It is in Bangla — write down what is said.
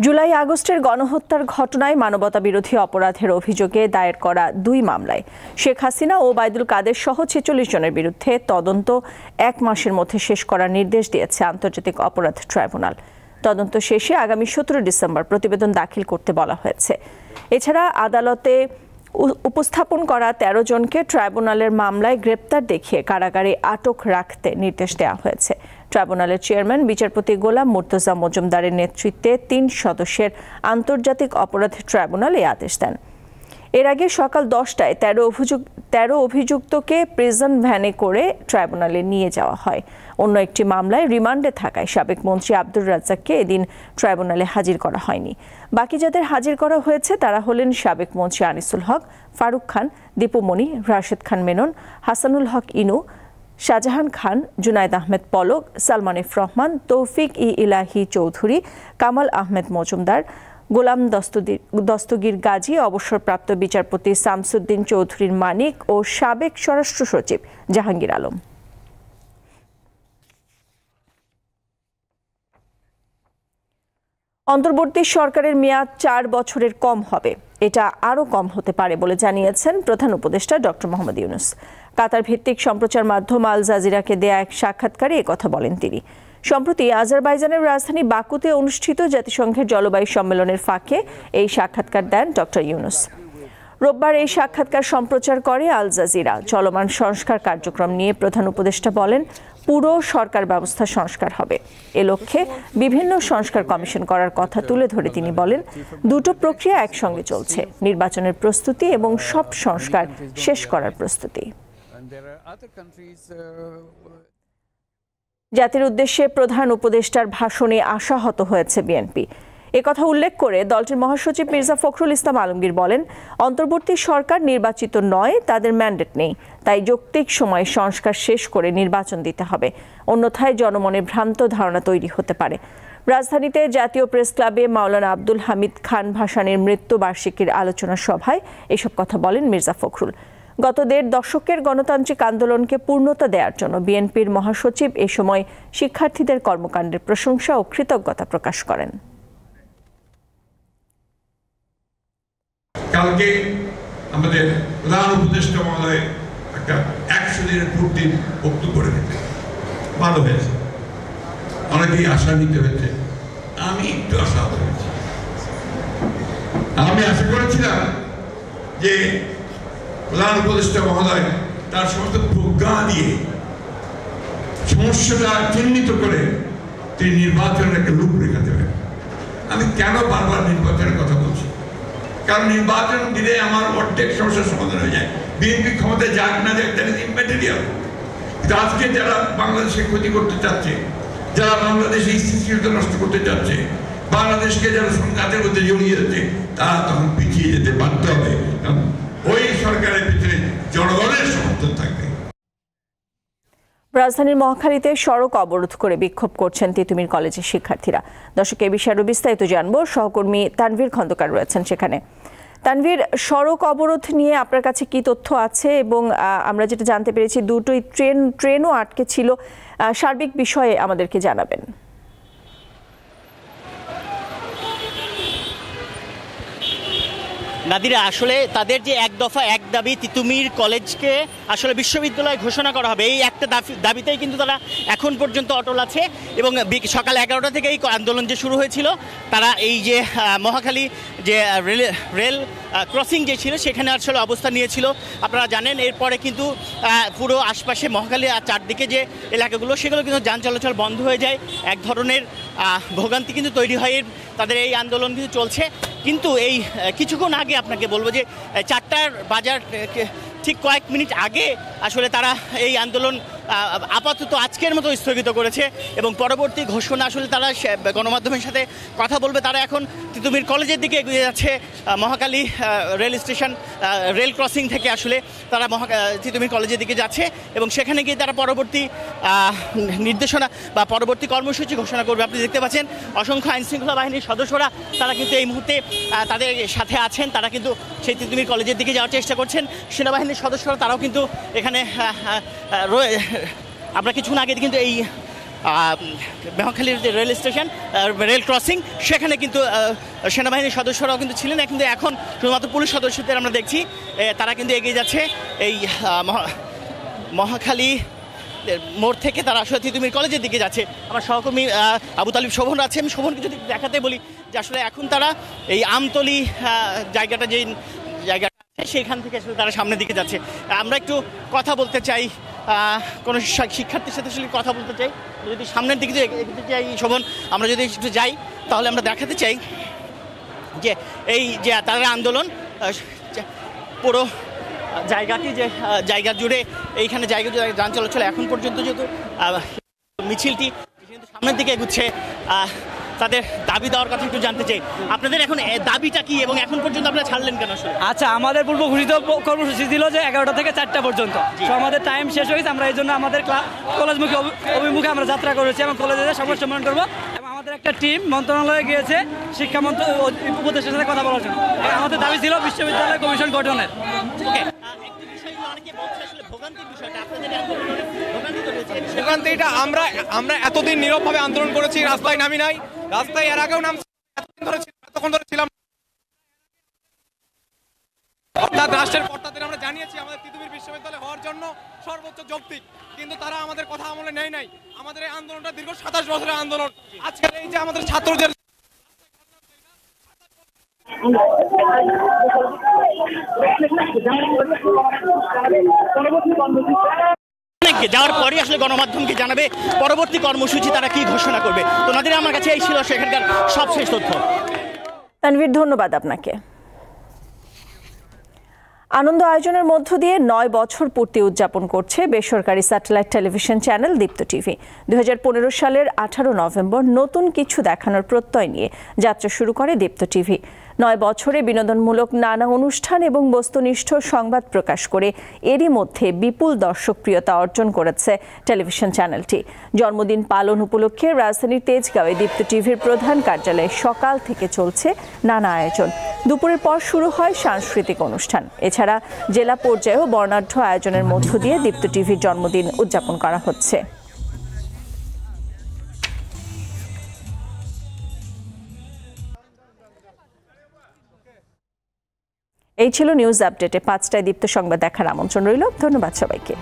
জুলাই আগস্টের গণহত্যার ঘটনায় মানবতাবিরোধী অপরাধের অভিযোগে দায়ের করা 2 মামলায় শেখ হাসিনা ও ওবায়দুল কাদের সহ 46 জনের বিরুদ্ধে তদন্ত 1 মাসের মধ্যে শেষ করার নির্দেশ দিয়েছে আন্তর্জাতিক অপরাধ ট্রাইব্যুনাল। তদন্ত শেষে আগামী 17 ডিসেম্বর প্রতিবেদন দাখিল করতে বলা হয়েছে। এছাড়া আদালতে উপস্থাপন করা 13 জনকে ট্রাইব্যুনালের মামলায় গ্রেপ্তার দেখিয়ে কারাগারে আটক রাখতে নির্দেশ দেওয়া হয়েছে। ট্রাইব্যুনালের চেয়ারম্যান বিচারপতি গোলাম মুর্তজা মজুমদারের নেতৃত্বে 3 সদস্যের আন্তর্জাতিক অপরাধ ট্রাইব্যুনাল এই আদেশ দেন। এর আগে সকাল 10টায় 13 অভিযুক্তকে প্রিজন ভ্যানে করে ট্রাইব্যুনালে নিয়ে যাওয়া হয়। অন্য একটি মামলায় রিমান্ডে থাকায় সাবেক মন্ত্রী আব্দুর রাজ্জাককে এদিন ট্রাইব্যুনালে হাজির করা হয়নি। বাকি যাদের হাজির করা হয়েছে তারা হলেন সাবেক মন্ত্রী আনিসুল হক, ফারুক খান, দীপু মনি, রাশেদ খান মেনন, হাসানুল হক ইনু, শাহজাহান খান, জুনায়েদ আহমেদ পলক, সালমান এফ রহমান, তৌফিক ইলাহি চৌধুরী, কামাল আহমেদ মজুমদার, গোলাম দস্তগীর গাজী, অবসরপ্রাপ্ত বিচারপতি শামসুদ্দিন চৌধুরীর মানিক ও সাবেক স্বরাষ্ট্র সচিব জাহাঙ্গীর আলম। অন্তর্বর্তী সরকারের মেয়াদ 4 বছরের কম হবে, এটা আরও কম হতে পারে বলে জানিয়েছেন প্রধান উপদেষ্টা ডক্টর মোহাম্মদ ইউনূস। কাতার ভিত্তিক সম্প্রচার মাধ্যম আল জাজিরাকে দেয়া এক সাক্ষাৎকারে একথা বলেন তিনি। সম্প্রতি আজারবাইজানের রাজধানী বাকুতে অনুষ্ঠিত জাতিসংঘের জলবায়ু সম্মেলনের ফাঁকে এই সাক্ষাৎকার দেন ডক্টর ইউনূস। রোববার এই সাক্ষাৎকার সম্প্রচার করে আল জাজিরা। চলমান সংস্কার কার্যক্রম নিয়ে প্রধান উপদেষ্টা বলেন, পুরো সরকার ব্যবস্থা সংস্কার হবে। এ লক্ষ্যে বিভিন্ন সংস্কার কমিশন করার কথা তুলে ধরে তিনি বলেন, দুটো প্রক্রিয়া একসঙ্গে চলছে, নির্বাচনের প্রস্তুতি এবং সব সংস্কার শেষ করার প্রস্তুতি। জাতির উদ্দেশ্যে প্রধান উপদেষ্টার ভাষণে আশাহত হয়েছে বিএনপি। একথা উল্লেখ করে দলটির মহাসচিব মির্জা ফখরুল ইসলাম আলমগীর বলেন, অন্তর্বর্তী সরকার নির্বাচিত নয়, তাদের ম্যান্ডেট নেই, তাই যৌক্তিক সময়ে সংস্কার শেষ করে নির্বাচন দিতে হবে, অন্যথায় জনমনে ভ্রান্ত ধারণা তৈরি হতে পারে। রাজধানীতে জাতীয় প্রেস ক্লাবে মাওলানা আব্দুল হামিদ খান ভাসানীর মৃত্যুবার্ষিকীর আলোচনা সভায় এসব কথা বলেন মির্জা ফখরুল। গত 1.5 দশকের গণতান্ত্রিক আন্দোলনকে পূর্ণতা দেওয়ার জন্য বিএনপির মহাসচিব এ সময় শিক্ষার্থীদের কর্মকাণ্ডের প্রশংসা ও কৃতজ্ঞতা প্রকাশ করেন। কালকে আমাদের প্রধান উপদেষ্টা মহোদয় একটা 100 দিনের পূর্তির বক্তব্য রেখেছে, ভালো হয়েছে, অনেকেই আশান্বিত হয়েছে, আমি একটু আশাহত হয়েছি। আমি আশা করেছিলাম যে প্রধান উপদেষ্টা মহোদয় তার সমস্ত প্রজ্ঞা দিয়ে সমস্যাটা চিহ্নিত করে তিনি নির্বাচনের একটা রূপরেখা দেবেন। আমি কেন বারবার নির্বাচনের কথা বলছি? কারণ নির্বাচন দিলে আমার অর্ধেক সমস্যার সমাধান হয়ে যায়। বিএনপি ক্ষমতায় যাক না যাক, দ্যাট ইজ ইম্যাটেরিয়াল। কিন্তু আজকে যারা বাংলাদেশে ক্ষতি করতে চাচ্ছে, যারা বাংলাদেশের স্থিতিশীলতা নষ্ট করতে চাচ্ছে, বাংলাদেশকে যারা সংঘাতের মধ্যে জড়িয়ে যাচ্ছে, তারা তখন পিছিয়ে যেতে বাধ্য হবে, কারণ ওই সরকারের পিছনে জনগণের সমর্থন থাকবে। রাজধানীর মহাখালীতে সড়ক অবরোধ করে বিক্ষোভ করছেন তিতুমীর কলেজের শিক্ষার্থীরা। দর্শক, এই বিষয়ে আরও বিস্তারিত জানবো, সহকর্মী তানভীর খন্দকার রয়েছেন সেখানে। তানভীর, সড়ক অবরোধ নিয়ে আপনার কাছে কি তথ্য আছে? এবং আমরা যেটা জানতে পেরেছি, দুটোই ট্রেনও আটকে ছিল, সার্বিক বিষয়ে আমাদেরকে জানাবেন। নাদিরা, আসলে তাদের যে এক দফা এক দাবি, তিতুমীর কলেজকে আসলে বিশ্ববিদ্যালয় ঘোষণা করা হবে, এই একটা দাবিতেই কিন্তু তারা এখন পর্যন্ত অটল আছে। এবং সকাল 11টা থেকে এই আন্দোলন যে শুরু হয়েছিল, তারা এই যে মহাখালী যে রেল ক্রসিং যে ছিল সেখানে আসলে অবস্থান নিয়েছিল। আপনারা জানেন, এরপরে কিন্তু পুরো আশপাশে মহাখালী আর চারদিকে যে এলাকাগুলো, সেগুলো কিন্তু যান চলাচল বন্ধ হয়ে যায়। এক ধরনের ভোগান্তি কিন্তু তৈরি হয়, তাদের এই আন্দোলন কিন্তু চলছে। কিন্তু এই কিছুক্ষণ আগে আপনাকে বলবো যে 4টার বাজার ঠিক কয়েক মিনিট আগে আসলে তারা এই আন্দোলন আপাতত আজকের মতো স্থগিত করেছে এবং পরবর্তী ঘোষণা আসলে তারা গণমাধ্যমের সাথে কথা বলবে। তারা এখন তিতুমীর কলেজের দিকে এগিয়ে যাচ্ছে। Mohakhali rail station rail crossing থেকে আসলে তারা তিতুমীর কলেজের দিকে যাচ্ছে এবং সেখানে গিয়ে তারা পরবর্তী নির্দেশনা বা পরবর্তী কর্মসূচি ঘোষণা করবে। আপনি দেখতে পাচ্ছেন অসংখ্য আইনশৃঙ্খলা বাহিনীর সদস্যরা তারা কিন্তু এই মুহূর্তে তাদের সাথে আছেন। তারা কিন্তু সেই তিতুমীর কলেজের দিকে যাওয়ার চেষ্টা করছেন। সেনাবাহিনীর সদস্যরা তারাও কিন্তু এখানে আমরা কিছুক্ষণ আগে কিন্তু এই মেহখালীর যে রেল স্টেশন, রেল ক্রসিং, সেখানে কিন্তু সেনাবাহিনীর সদস্যরাও কিন্তু ছিলেন, কিন্তু এখন শুধুমাত্র পুলিশ সদস্যদের আমরা দেখছি তারা কিন্তু এগিয়ে যাচ্ছে এই মহাখালী মোড় থেকে। তারা আসলে তিতুমির কলেজের দিকে যাচ্ছে। আমার সহকর্মী আবু তালিব শোভন আছে, আমি শোভনকে যদি দেখাতে বলি যে আসলে এখন তারা এই আমতলি জায়গাটা, যে জায়গাটা সেখান থেকে আসলে তারা সামনের দিকে যাচ্ছে। আমরা একটু কথা বলতে চাই, কোনো শিক্ষার্থীর সাথে আসলে কথা বলতে চাই। যদি সামনের দিকে এগোতে চাই শোভন, আমরা যদি একটু যাই তাহলে আমরা দেখাতে চাই যে এই যে তাদের আন্দোলন পুরো জায়গাটি, যে জায়গা জুড়ে এইখানে জায়গা জুড়ে যান চলাচল এখন পর্যন্ত যেহেতু মিছিলটি কিন্তু সামনের দিকে এগুচ্ছে, তাদের দাবি দেওয়ার কথা একটু জানতে চাই। আপনাদের এখন দাবিটা কি এবং এখন পর্যন্ত আপনারা ছাড়লেন কেন? আচ্ছা, আমাদের পূর্ব ঘোষিত কর্মসূচি ছিল যে 11টা থেকে 4টা পর্যন্ত। আমাদের টাইম শেষ হয়েছে, আমরা এই জন্য আমাদের কলেজমুখী অভিমুখে আমরা যাত্রা করেছি এবং কলেজে সংবাদ সম্মেলন করবো। এবং আমাদের একটা টিম মন্ত্রণালয়ে গিয়েছে শিক্ষামন্ত্রী উপদেষ্টার সাথে কথা বলার জন্য। আমাদের দাবি ছিল বিশ্ববিদ্যালয় কমিশন গঠনের। ভোগান্তিটা আমরা এতদিন নীরবভাবে আন্দোলন করেছি, রাস্তায় নামি নাই। রাস্তায় এর আগেও এতক্ষণ ধরে ছিলাম। অর্থাৎ রাষ্ট্রের কর্তাদের আমরা জানিয়েছি আমাদের তিতুমির বিশ্ববিদ্যালয় হওয়ার জন্য সর্বোচ্চ যৌক্তিক, কিন্তু তারা আমাদের কথা আমলে নেয় নাই। আমাদের এই আন্দোলনটা দীর্ঘ 27 বছরের আন্দোলন। আজকের এই যে আমাদের ছাত্রদের যাওয়ার পরে আসলে গণমাধ্যমকে জানাবে পরবর্তী কর্মসূচি তারা কি ঘোষণা করবে। তো নাদিরা, আমার কাছে এই ছিল সেখানকার সবশেষ তথ্য। তানভীর, ধন্যবাদ আপনাকে। আনন্দ আয়োজনের মধ্য দিয়ে 9 বছর পূর্তি উদযাপন করছে বেসরকারি স্যাটেলাইট টেলিভিশন চ্যানেল দীপ্ত টিভি। 2015 সালের 18 নভেম্বর নতুন কিছু দেখানোর প্রত্যয় নিয়ে যাত্রা শুরু করে দীপ্ত টিভি। 9 বছরে বিনোদনমূলক নানা অনুষ্ঠান এবং বস্তুনিষ্ঠ সংবাদ প্রকাশ করে এরই মধ্যে বিপুল দর্শকপ্রিয়তা অর্জন করেছে টেলিভিশন চ্যানেলটি। জন্মদিন পালন উপলক্ষে রাজধানীর তেজগাঁওয়ে দীপ্ত টিভির প্রধান কার্যালয়ে সকাল থেকে চলছে নানা আয়োজন। দুপুরের পর শুরু হয় সাংস্কৃতিক অনুষ্ঠান। এছাড়া জেলা পর্যায়েও বর্ণাঢ্য আয়োজনের মধ্য দিয়ে দীপ্ত টিভির জন্মদিন উদযাপন করা হচ্ছে। এই ছিল নিউজ আপডেটে। 5টায় দীপ্ত সংবাদ দেখার আমন্ত্রণ রইল। ধন্যবাদ সবাইকে।